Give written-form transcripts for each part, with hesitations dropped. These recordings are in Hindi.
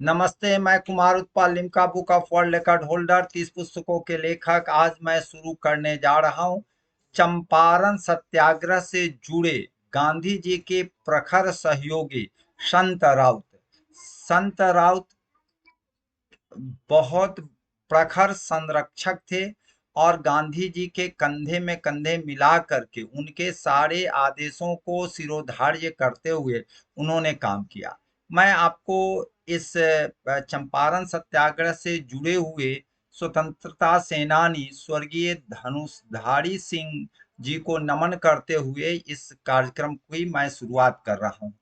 नमस्ते। मैं Kumar Utpal, Limca book of world record holder, 30 पुस्तकों के लेखक। आज मैं शुरू करने जा रहा हूं चंपारण सत्याग्रह से जुड़े गांधी जी के प्रखर सहयोगी संत राउत। संत राउत बहुत प्रखर संरक्षक थे और गांधी जी के कंधे में कंधे मिला करके उनके सारे आदेशों को शिरोधार्य करते हुए उन्होंने काम किया। मैं आपको इस चंपारण सत्याग्रह से जुड़े हुए स्वतंत्रता सेनानी स्वर्गीय धनुषधारी सिंह जी को नमन करते हुए इस कार्यक्रम की मैं शुरुआत कर रहा हूँ।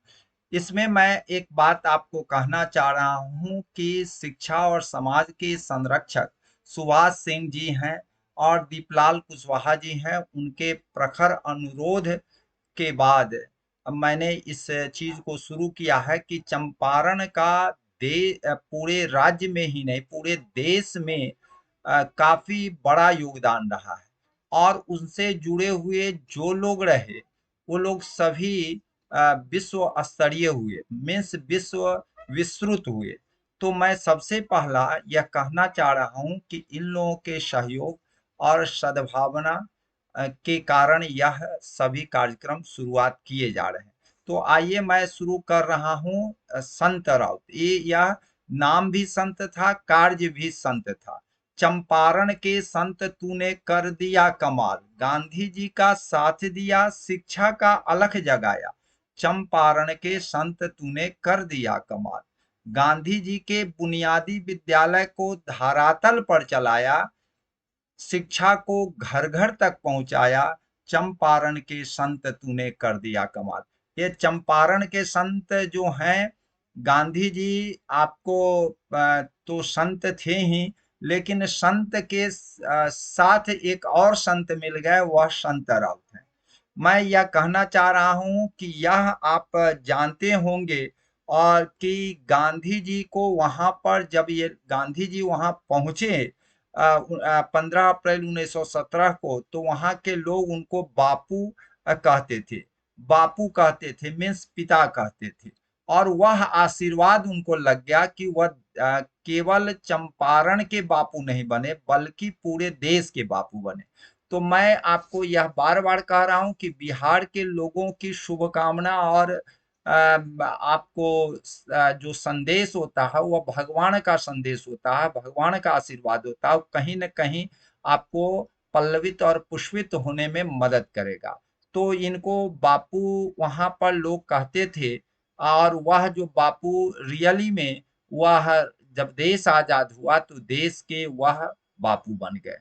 इसमें मैं एक बात आपको कहना चाह रहा हूं कि शिक्षा और समाज के संरक्षक सुभाष सिंह जी हैं और दीपलाल कुशवाहा जी हैं। उनके प्रखर अनुरोध के बाद मैंने इस चीज को शुरू किया है कि चंपारण का पूरे राज्य में ही नहीं, पूरे देश में काफी बड़ा योगदान रहा है। और उनसे जुड़े हुए जो लोग रहे वो लोग सभी विश्व स्तरीय हुए, मीन्स विश्व विस्तृत हुए। तो मैं सबसे पहला यह कहना चाह रहा हूं कि इन लोगों के सहयोग और सद्भावना के कारण यह सभी कार्यक्रम शुरुआत किए जा रहे हैं। तो आइए मैं शुरू कर रहा हूँ संत राउत। ये यह नाम भी संत था, कार्य भी संत था। चंपारण के संत तूने कर दिया कमाल, गांधी जी का साथ दिया, शिक्षा का अलख जगाया। चंपारण के संत तूने कर दिया कमाल, गांधी जी के बुनियादी विद्यालय को धरातल पर चलाया, शिक्षा को घर घर तक पहुंचाया। चंपारण के संत तूने कर दिया कमाल। ये चंपारण के संत जो हैं, गांधी जी आपको तो संत थे ही, लेकिन संत के साथ एक और संत मिल गए, वह संत राउत हैं। मैं यह कहना चाह रहा हूं कि यह आप जानते होंगे और कि गांधी जी को वहां पर जब ये गांधी जी वहां पहुंचे 15 अप्रैल 1917 को, तो वहां के लोग उनको बापू कहते थे। बापू कहते थे मीन्स पिता कहते थे। और वह आशीर्वाद उनको लग गया कि वह केवल चंपारण के बापू नहीं बने बल्कि पूरे देश के बापू बने। तो मैं आपको यह बार बार कह रहा हूं कि बिहार के लोगों की शुभकामना और आपको जो संदेश होता है वह भगवान का संदेश होता है, भगवान का आशीर्वाद होता है, कहीं न कहीं आपको पल्लवित और पुष्पित होने में मदद करेगा। तो इनको बापू वहां पर लोग कहते थे। और वह जो बापू रियली में वह जब देश आजाद हुआ तो देश के वह बापू बन गए,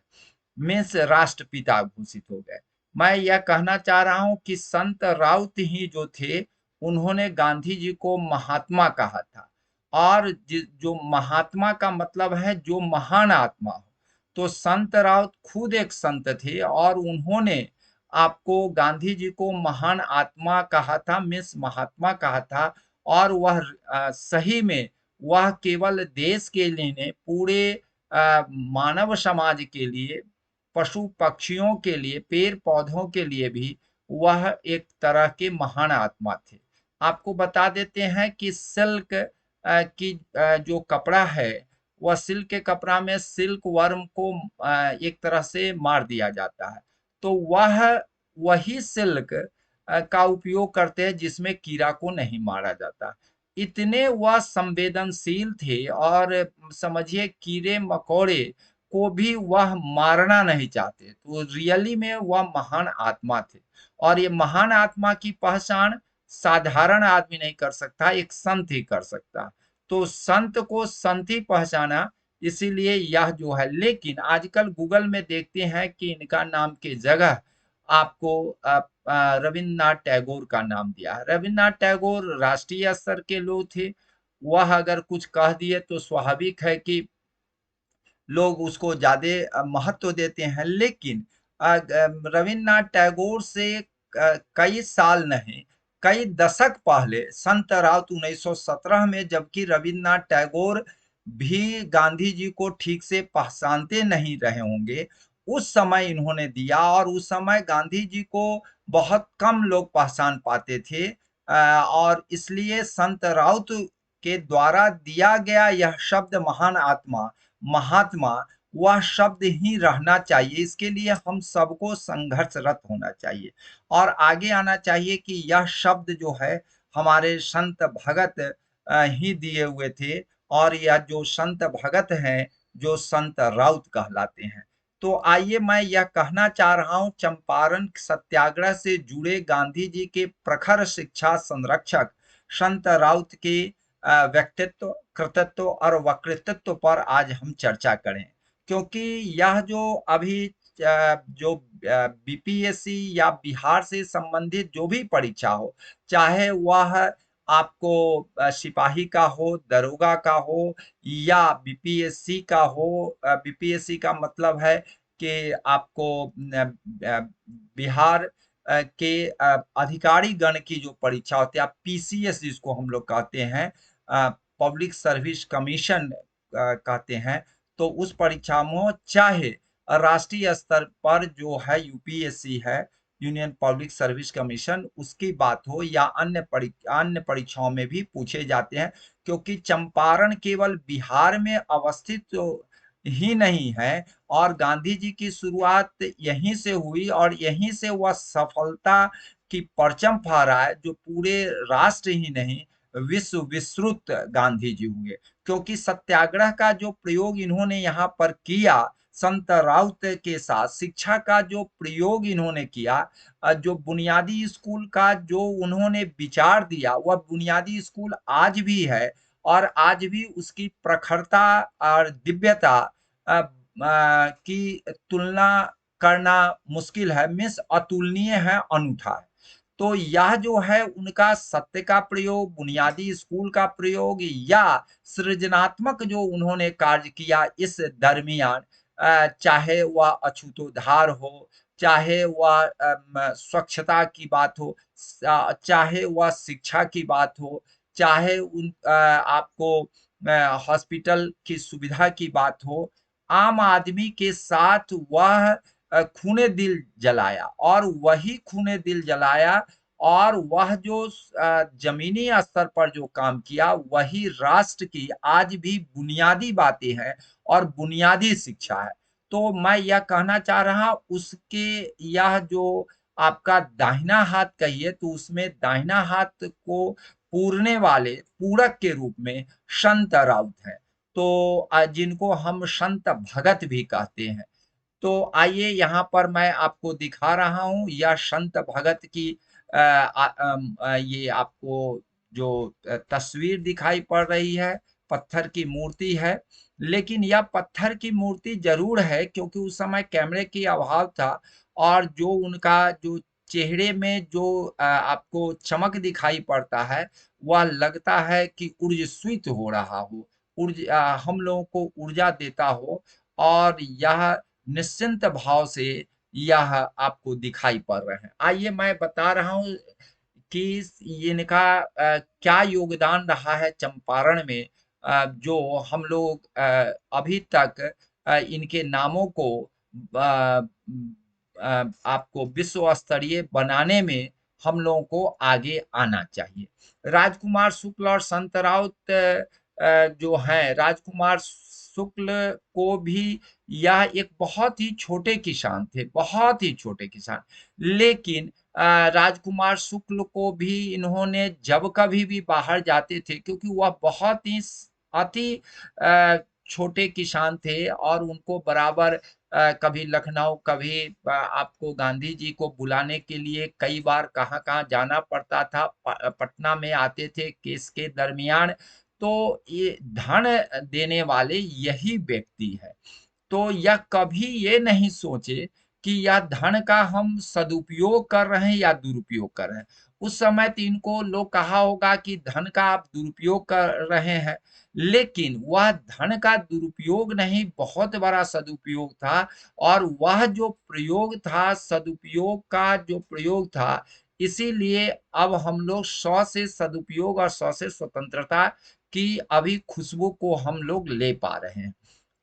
मीन्स राष्ट्रपिता घोषित हो गए। मैं यह कहना चाह रहा हूं कि संत राउत ही जो थे उन्होंने गांधी जी को महात्मा कहा था। और जो महात्मा का मतलब है जो महान आत्मा हो। तो संत राउत खुद एक संत थे और उन्होंने आपको गांधी जी को महान आत्मा कहा था, मीन्स महात्मा कहा था। और वह सही में वह केवल देश के लिए नहीं, पूरे मानव समाज के लिए, पशु पक्षियों के लिए, पेड़ पौधों के लिए भी वह एक तरह के महान आत्मा थे। आपको बता देते हैं कि सिल्क की जो कपड़ा है, वह सिल्क के कपड़ा में सिल्क वर्म को एक तरह से मार दिया जाता है। तो वह वही सिल्क का उपयोग करते हैं जिसमें कीड़ा को नहीं मारा जाता। इतने वह संवेदनशील थे और समझिए कीड़े मकोड़े को भी वह मारना नहीं चाहते। तो रियली में वह महान आत्मा थे। और ये महान आत्मा की पहचान साधारण आदमी नहीं कर सकता, एक संत ही कर सकता। तो संत को संत ही पहचाना, इसीलिए यह जो है। लेकिन आजकल गूगल में देखते हैं कि इनका नाम के जगह आपको रविन्द्रनाथ टैगोर का नाम दिया है। रविन्द्रनाथ टैगोर राष्ट्रीय स्तर के लोग थे। वह अगर कुछ कह दिए तो स्वाभाविक है कि लोग उसको ज्यादा महत्व देते हैं। लेकिन रविन्द्रनाथ टैगोर से कई साल नहीं, कई दशक पहले संत राउत 1917 में, जबकि रविन्द्रनाथ टैगोर भी गांधी जी को ठीक से पहचानते नहीं रहे होंगे, उस समय इन्होंने दिया। और उस समय गांधी जी को बहुत कम लोग पहचान पाते थे। और इसलिए संत राउत के द्वारा दिया गया यह शब्द महान आत्मा, महात्मा, वह शब्द ही रहना चाहिए। इसके लिए हम सबको संघर्षरत होना चाहिए और आगे आना चाहिए कि यह शब्द जो है हमारे संत भगत ही दिए हुए थे और यह जो संत भगत हैं जो संत राउत कहलाते हैं। तो आइए मैं यह कहना चाह रहा हूं, चंपारण सत्याग्रह से जुड़े गांधी जी के प्रखर शिक्षा संरक्षक संत राउत के व्यक्तित्व, कृतित्व और वक्तृत्व पर आज हम चर्चा करें, क्योंकि यह जो अभी जो बीपीएससी या बिहार से संबंधित जो भी परीक्षा हो, चाहे वह आपको सिपाही का हो, दरोगा का हो या बीपीएससी का हो। बीपीएससी का मतलब है कि आपको बिहार के अधिकारी गण की जो परीक्षा होती है, पीसीएस जिसको हम लोग कहते हैं, पब्लिक सर्विस कमीशन कहते हैं, तो उस परीक्षा में चाहे राष्ट्रीय स्तर पर जो है यूपीएससी है, यूनियन पब्लिक सर्विस कमीशन, उसकी बात हो या अन्य परीक्षाओं में भी पूछे जाते हैं, क्योंकि चंपारण केवल बिहार में अवस्थित तो ही नहीं है और गांधी जी की शुरुआत यहीं से हुई और यहीं से वह सफलता की परचम फहरा है, जो पूरे राष्ट्र ही नहीं विश्व विश्रुत गांधी जी हुए। क्योंकि सत्याग्रह का जो प्रयोग इन्होंने यहाँ पर किया, संत राउत के साथ शिक्षा का जो प्रयोग इन्होंने किया, जो बुनियादी स्कूल का जो उन्होंने विचार दिया, वह बुनियादी स्कूल आज भी है और आज भी उसकी प्रखरता और दिव्यता की तुलना करना मुश्किल है, मीन्स अतुलनीय है, अनूठा है। तो यह जो है उनका सत्य का प्रयोग, बुनियादी स्कूल का प्रयोग या सृजनात्मक जो उन्होंने कार्य किया इस दरमियान, चाहे वह अछूतोद्धार हो, चाहे वह स्वच्छता की बात हो, चाहे वह शिक्षा की बात हो, चाहे आपको हॉस्पिटल की सुविधा की बात हो, आम आदमी के साथ वह खूने दिल जलाया और वही खूने दिल जलाया और वह जो जमीनी स्तर पर जो काम किया वही राष्ट्र की आज भी बुनियादी बातें हैं और बुनियादी शिक्षा है। तो मैं यह कहना चाह रहा उसके, यह जो आपका दाहिना हाथ कहिए तो उसमें दाहिना हाथ को पूरने वाले पूरक के रूप में संत राउत हैं, तो जिनको हम संत भगत भी कहते हैं। तो आइए यहाँ पर मैं आपको दिखा रहा हूँ यह संत भगत की ये आपको जो तस्वीर दिखाई पड़ रही है, पत्थर की मूर्ति है। लेकिन यह पत्थर की मूर्ति जरूर है क्योंकि उस समय कैमरे की अभाव था और जो उनका जो चेहरे में जो आपको चमक दिखाई पड़ता है, वह लगता है कि ऊर्जस्वित हो रहा हो, हम लोगों को ऊर्जा देता हो और यह निश्चिंत भाव से यह आपको दिखाई पड़ रहे हैं। आइए मैं बता रहा हूँ कि इनका क्या योगदान रहा है चंपारण में, जो हम लोग अभी तक इनके नामों को आपको विश्व स्तरीय बनाने में हम लोगों को आगे आना चाहिए। राजकुमार शुक्ल और संत राउत जो हैं, राजकुमार शुक्ल को भी यह एक बहुत ही छोटे किसान थे, बहुत ही छोटे किसान, लेकिन राजकुमार शुक्ल को भी इन्होंने जब कभी भी बाहर जाते थे, क्योंकि वह बहुत ही अति छोटे किसान थे और उनको बराबर कभी लखनऊ, कभी आपको गांधी जी को बुलाने के लिए कई बार कहाँ-कहाँ जाना पड़ता था। पटना में आते थे केस के दरमियान, तो ये धन देने वाले यही व्यक्ति है। तो यह कभी ये नहीं सोचे कि यह धन का हम सदुपयोग कर रहे हैं या दुरुपयोग कर रहे हैं। उस समय तो इनको लोग कहा होगा कि धन का आप दुरुपयोग कर रहे हैं, लेकिन वह धन का दुरुपयोग नहीं, बहुत बड़ा सदुपयोग था और वह जो प्रयोग था, सदुपयोग का जो प्रयोग था, इसीलिए अब हम लोग 100 से सदुपयोग और 100 से स्वतंत्रता की अभी खुशबू को हम लोग ले पा रहे हैं।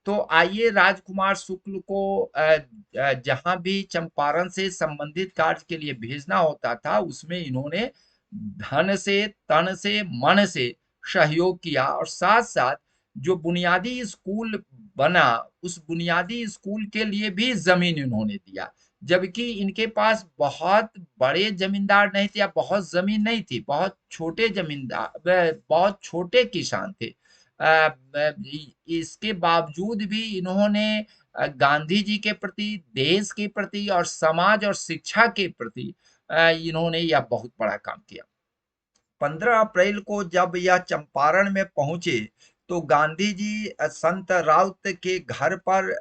तो आइए राजकुमार शुक्ल को जहाँ भी चंपारण से संबंधित कार्य के लिए भेजना होता था, उसमें इन्होंने धन से, तन से, मन से सहयोग किया और साथ साथ जो बुनियादी स्कूल बना, उस बुनियादी स्कूल के लिए भी जमीन इन्होंने दिया। जबकि इनके पास बहुत बड़े जमींदार नहीं थे या बहुत जमीन नहीं थी, बहुत छोटे जमींदार, बहुत छोटे किसान थे। इसके बावजूद भी इन्होंने गांधी जी के प्रति, देश के प्रति और समाज और शिक्षा के प्रति इन्होंने यह बहुत बड़ा काम किया। 15 अप्रैल को जब यह चंपारण में पहुंचे तो गांधी जी संत राउत के घर पर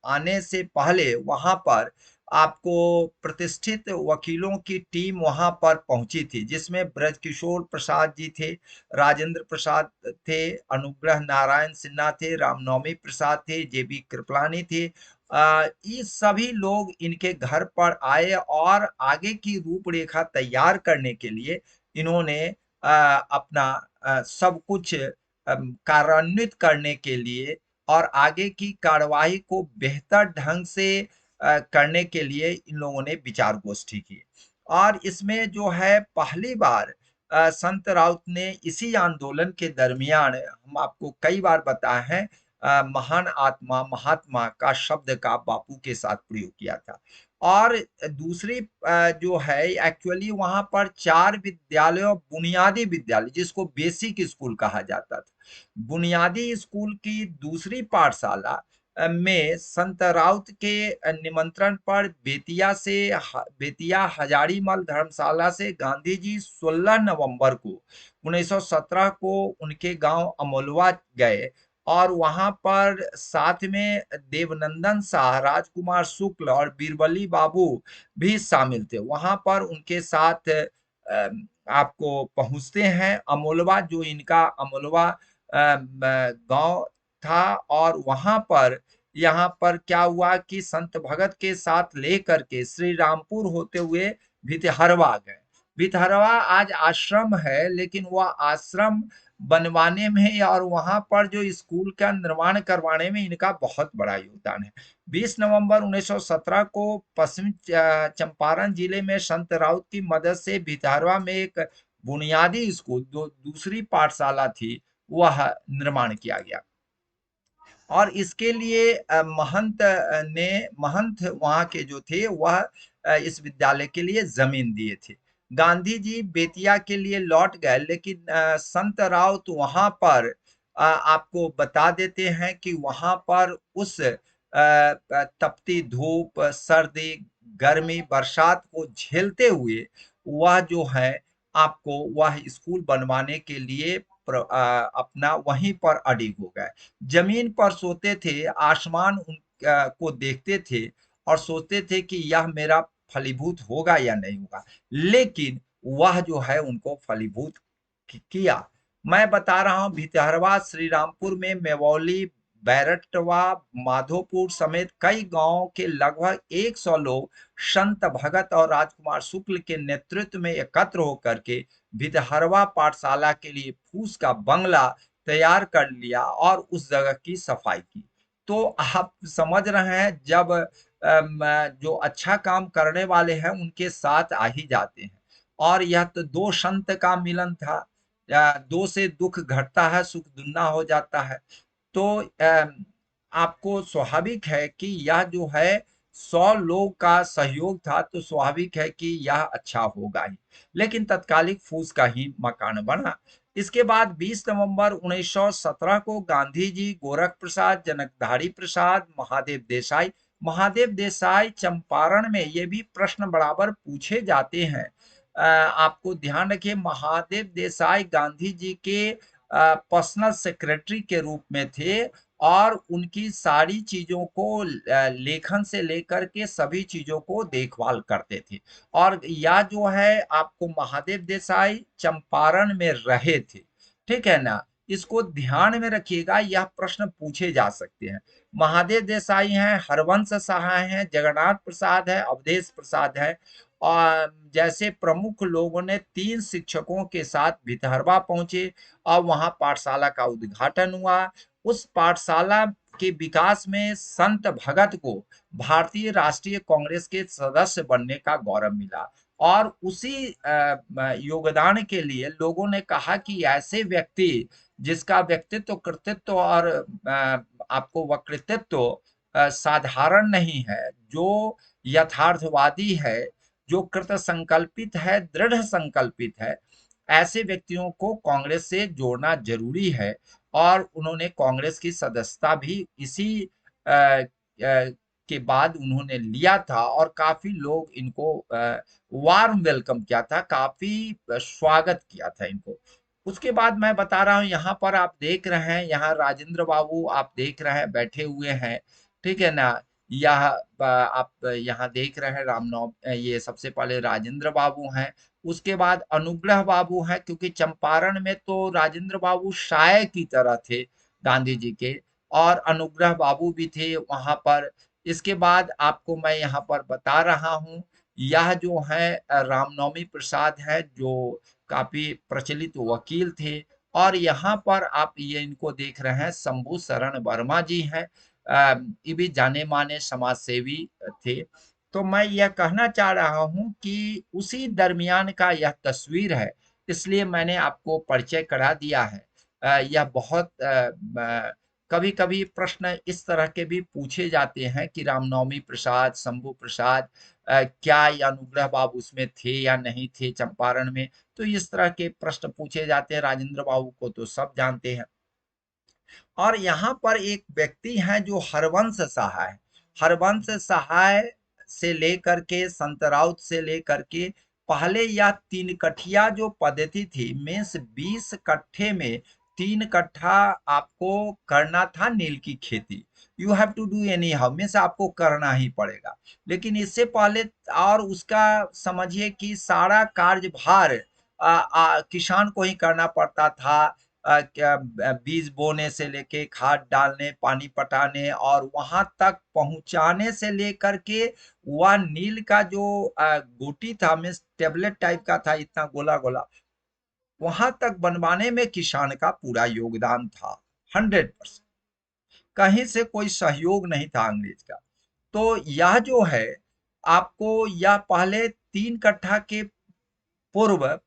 आने से पहले वहां पर आपको प्रतिष्ठित वकीलों की टीम वहां पर पहुंची थी, जिसमें ब्रजकिशोर प्रसाद जी थे, राजेंद्र प्रसाद थे, अनुग्रह नारायण सिन्हा थे, रामनवमी प्रसाद थे, जेबी कृपलानी थे। ये सभी लोग इनके घर पर आए और आगे की रूपरेखा तैयार करने के लिए इन्होंने अपना सब कुछ कार्यान्वित करने के लिए और आगे की कार्यवाही को बेहतर ढंग से करने के लिए इन लोगों ने विचार गोष्ठी की। और इसमें जो है पहली बार संत राउत ने इसी आंदोलन के दरमियान, हम आपको कई बार बताए हैं, महान आत्मा महात्मा का शब्द का बापू के साथ प्रयोग किया था। और दूसरी जो है एक्चुअली वहां पर 4 विद्यालय, बुनियादी विद्यालय जिसको बेसिक स्कूल कहा जाता था, बुनियादी स्कूल की दूसरी पाठशाला में संत राउत के निमंत्रण पर बेतिया हजारीमल धर्मशाला से गांधी जी 16 नवंबर को 1917 को उनके गांव अमोलवा गए और वहां पर साथ में देवनंदन शाह, राजकुमार शुक्ल और बीरबली बाबू भी शामिल थे। वहां पर उनके साथ आपको पहुंचते हैं अमोलवा, जो इनका अमोलवा गांव था। और वहां पर यहाँ पर क्या हुआ कि संत भगत के साथ लेकर के श्री रामपुर होते हुए भितहरवा गए। भितहरवा आज आश्रम है, लेकिन वह आश्रम बनवाने में और वहां पर जो स्कूल का निर्माण करवाने में इनका बहुत बड़ा योगदान है। 20 नवंबर 1917 को पश्चिम चंपारण जिले में संत राउत की मदद से भितहरवा में एक बुनियादी स्कूल, जो दूसरी पाठशाला थी, वह निर्माण किया गया। और इसके लिए महंत वहां के जो थे वह इस विद्यालय के लिए जमीन दिए थे। गांधी जी बेतिया के लिए लौट गए, लेकिन संत राउत वहां पर आपको बता देते हैं कि वहां पर उस तपती धूप, सर्दी, गर्मी, बरसात को झेलते हुए वह जो है आपको वह स्कूल बनवाने के लिए अपना वहीं पर अडिग हो गए। जमीन पर सोते थे, आसमान को देखते थे और सोचते थे कि यह मेरा फलीभूत होगा या नहीं होगा, लेकिन वह जो है उनको फलीभूत किया। मैं बता रहा हूं भितहरवा, श्री रामपुर में मेवौली, बैरटवा, माधोपुर समेत कई गांवों के लगभग 100 लोग संत भगत और राजकुमार शुक्ल के नेतृत्व में एकत्र होकर के भितहरवा पाठशाला के लिए फूस का बंगला तैयार कर लिया और उस जगह की सफाई की। तो आप समझ रहे हैं, जब जो अच्छा काम करने वाले हैं उनके साथ आ ही जाते हैं। और यह तो दो संत का मिलन था, दो से दुख घटता है, सुख दुगना हो जाता है। तो आपको स्वाभाविक है कि यह जो है 100 लोग का सहयोग था, तो स्वाभाविक है कि यह अच्छा होगा ही। लेकिन तत्कालिक फूस का ही मकान बना। इसके बाद 20 नवंबर 1917 को गांधी जी, गोरख प्रसाद, जनकधारी प्रसाद, महादेव देसाई चंपारण में, ये भी प्रश्न बराबर पूछे जाते हैं। आपको ध्यान रखिए, महादेव देसाई गांधी जी के पर्सनल सेक्रेटरी के रूप में थे और उनकी सारी चीजों को, लेखन से लेकर के सभी चीजों को देखभाल करते थे। और यह जो है आपको महादेव देसाई चंपारण में रहे थे, ठीक है ना। इसको ध्यान में रखिएगा, यह प्रश्न पूछे जा सकते हैं। महादेव देसाई हैं, हरवंश सहाय हैं, जगन्नाथ प्रसाद है, अवधेश प्रसाद है। और जैसे प्रमुख लोगों ने 3 शिक्षकों के साथ भितहरवा पहुंचे और वहां पाठशाला का उद्घाटन हुआ। उस पाठशाला के विकास में संत भगत को भारतीय राष्ट्रीय कांग्रेस के सदस्य बनने का गौरव मिला। और उसी योगदान के लिए लोगों ने कहा कि ऐसे व्यक्ति जिसका व्यक्तित्व, कृतित्व और आपको वक्तृत्व साधारण नहीं है, जो यथार्थवादी है, जो कृत संकल्पित है, दृढ़ संकल्पित है, ऐसे व्यक्तियों को कांग्रेस से जोड़ना जरूरी है। और उन्होंने कांग्रेस की सदस्यता भी इसी अ, के बाद उन्होंने लिया था, और काफी लोग इनको वार्म वेलकम किया था, काफी स्वागत किया था इनको। उसके बाद मैं बता रहा हूँ, यहाँ पर आप देख रहे हैं, यहाँ राजेंद्र बाबू आप देख रहे हैं बैठे हुए हैं, ठीक है ना। यह आप यहाँ देख रहे हैं रामनवमी, ये सबसे पहले राजेंद्र बाबू हैं, उसके बाद अनुग्रह बाबू हैं, क्योंकि चंपारण में तो राजेंद्र बाबू शाय की तरह थे गांधी जी के, और अनुग्रह बाबू भी थे वहां पर। इसके बाद आपको मैं यहाँ पर बता रहा हूँ, यह जो है रामनवमी प्रसाद है, जो काफी प्रचलित वकील थे। और यहाँ पर आप ये इनको देख रहे हैं, शंभू शरण वर्मा जी हैं, ये भी जाने माने समाज सेवी थे। तो मैं यह कहना चाह रहा हूँ कि उसी दरमियान का यह तस्वीर है, इसलिए मैंने आपको परिचय करा दिया है। यह बहुत कभी कभी प्रश्न इस तरह के भी पूछे जाते हैं कि रामनवमी प्रसाद, शंभू प्रसाद, क्या ये अनुग्रह बाबू उसमें थे या नहीं थे चंपारण में। तो इस तरह के प्रश्न पूछे जाते हैं, राजेंद्र बाबू को तो सब जानते हैं। और यहाँ पर एक व्यक्ति है जो हरवंश सहाय, हरवंश सहाय से लेकर के संतराउत से लेकर के पहले यह 3 कठिया जो पद्धति थी, मीन्स 20 कट्ठे में 3 कट्ठा आपको करना था नील की खेती। You have to do anyhow, means आपको करना ही पड़ेगा। लेकिन इससे पहले और उसका समझिए कि सारा कार्यभार किसान को ही करना पड़ता था। क्या बीज बोने से लेके खाद डालने, पानी पटाने, और वहां तक पहुंचाने से लेकर के वह नील का जो गोटी था, मीन्स टेबलेट टाइप का था, इतना गोला गोला, वहां तक बनवाने में किसान का पूरा योगदान था, 100%। कहीं से कोई सहयोग नहीं था अंग्रेज का। तो यह जो है, आपको यह पहले 3 कट्ठा के पूर्व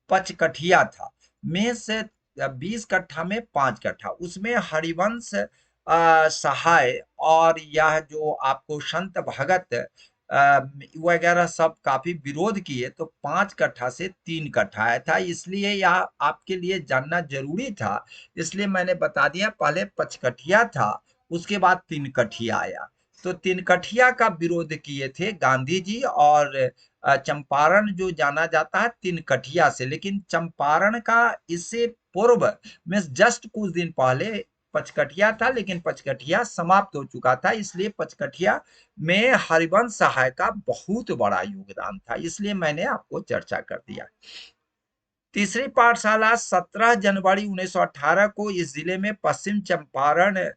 पचकठिया था, में से 20 कट्ठा में 5 कट्ठा, उसमें हरिवंश सहाय और यह जो आपको संत भगत वगैरह सब काफी विरोध किए, तो 5 कट्ठा से 3 कट्ठा आया था। इसलिए यह आपके लिए जानना जरूरी था, इसलिए मैंने बता दिया। पहले पचकठिया था, उसके बाद 3 कठिया आया। तो 3 कठिया का विरोध किए थे गांधी जी, और चंपारण जो जाना जाता है 3 कठिया से, लेकिन चंपारण का इससे पूर्व में जस्ट कुछ दिन पहले पचकठिया था, लेकिन पचकठिया समाप्त हो चुका था। इसलिए पचकठिया में हरिवंश सहाय का बहुत बड़ा योगदान था, इसलिए मैंने आपको चर्चा कर दिया। तीसरी पाठशाला 17 जनवरी 1918 को इस जिले में पश्चिम चंपारण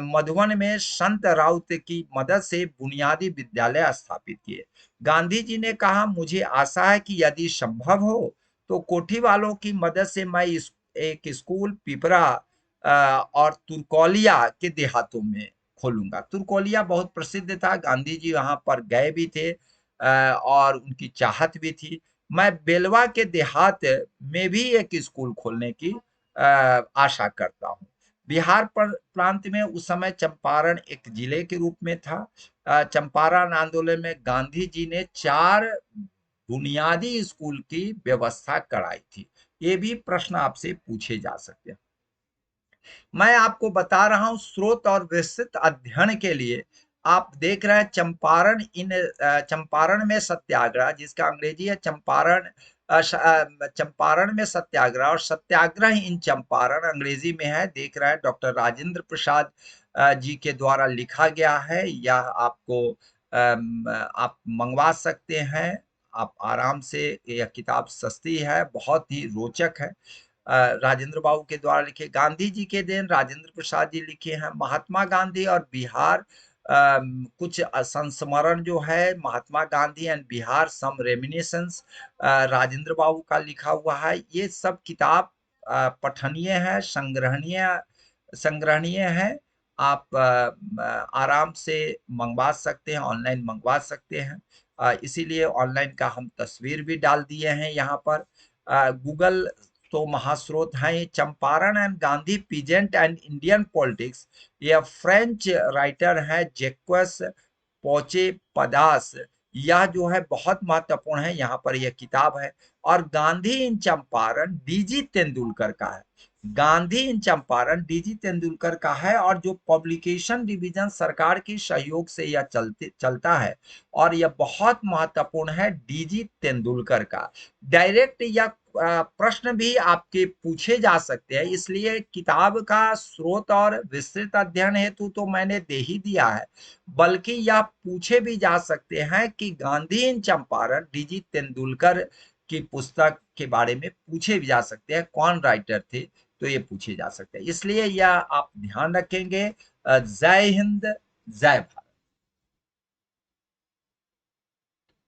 मधुबन में संत राउत की मदद से बुनियादी विद्यालय स्थापित किए। गांधी जी ने कहा, मुझे आशा है कि यदि संभव हो तो कोठी वालों की मदद से मैं एक स्कूल पिपरा और तुरकोलिया के देहातों में खोलूंगा। तुरकोलिया बहुत प्रसिद्ध था, गांधी जी वहां पर गए भी थे और उनकी चाहत भी थी। मैं बेलवा के देहात में भी एक स्कूल खोलने की आशा करता हूँ। बिहार पर प्रांत में उस समय चंपारण एक जिले के रूप में था। चंपारण आंदोलन में गांधी जी ने 4 बुनियादी स्कूल की व्यवस्था कराई थी। ये भी प्रश्न आपसे पूछे जा सकते हैं। मैं आपको बता रहा हूं, स्रोत और विस्तृत अध्ययन के लिए आप देख रहे हैं चंपारण में सत्याग्रह, जिसका अंग्रेजी है चंपारण में सत्याग्रह, और सत्याग्रह इन चंपारण अंग्रेजी में है। देख रहे हैं डॉक्टर राजेंद्र प्रसाद जी के द्वारा लिखा गया है। यह आपको आप मंगवा सकते हैं, आप आराम से। यह किताब सस्ती है, बहुत ही रोचक है। राजेंद्र बाबू के द्वारा लिखे, गांधी जी के दिन राजेंद्र प्रसाद जी लिखे हैं। महात्मा गांधी और बिहार कुछ संस्मरण जो है, Mahatma Gandhi and Bihar some reminiscence, Rajendra Babu का लिखा हुआ है। ये सब किताब पठनीय है, संग्रहणीय संग्रहणीय है। आप आराम से मंगवा सकते हैं, ऑनलाइन मंगवा सकते हैं। इसीलिए ऑनलाइन का हम तस्वीर भी डाल दिए हैं यहाँ पर। गूगल तो महास्रोत हैं। Champaran and Gandhi peasant and Indian politics, यह फ्रेंच राइटर है जैक्वेस पोचे पदास। यह जो है बहुत महत्वपूर्ण है, यहाँ पर यह किताब है। और गांधी इन चंपारण डीजी तेंदुलकर का है। गांधी इन चंपारण डीजी तेंदुलकर का है, और जो पब्लिकेशन डिवीजन सरकार के सहयोग से यह चलता है, और यह बहुत महत्वपूर्ण है डीजी तेंदुलकर का। डायरेक्ट या प्रश्न भी आपके पूछे जा सकते हैं, इसलिए किताब का स्रोत और विस्तृत अध्ययन हेतु तो मैंने दे ही दिया है, बल्कि यह पूछे भी जा सकते हैं कि गांधी इन चंपारण डीजी तेंदुलकर की पुस्तक के बारे में पूछे भी जा सकते हैं, कौन राइटर थे, तो ये पूछे जा सकते हैं। इसलिए यह आप ध्यान रखेंगे। जय हिंद, जय भारत।